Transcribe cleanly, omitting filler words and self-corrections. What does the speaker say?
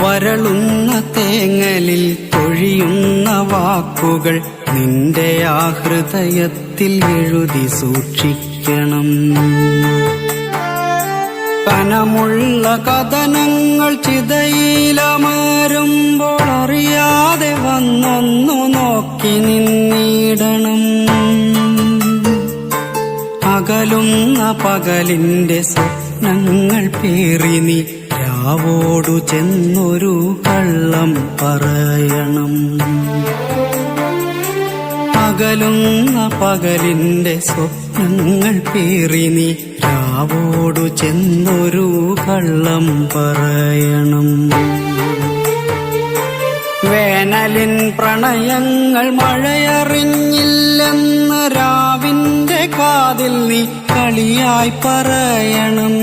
വരളുന്ന തേങ്ങലിൽ തൊഴിയുന്ന വാക്കുകൾ നിന്റെ ആ ഹൃദയത്തിൽ എഴുതി സൂക്ഷിക്കണം. കനമുള്ള കഥനങ്ങൾ ചിതയിലമരുമ്പോൾ അറിയാതെ വന്നൊന്നു നോക്കി നിന്നിടണം. അകലുന്ന പകലിന്റെ സ്വപ്നങ്ങൾ പേറി നീ രാവോടു ചെന്നൊരു കള്ളം പറയണം. അകലുന്ന പകലിന്റെ സ്വപ്നങ്ങൾ പേറി നീ രാവോടു ചെന്നൊരു കള്ളം പറയണം. വേനലിൻ പ്രണയങ്ങൾ മഴയറിഞ്ഞില്ലെന്ന് രാവിന്റെ കാതിൽ നീ കളിയായി പറയണം.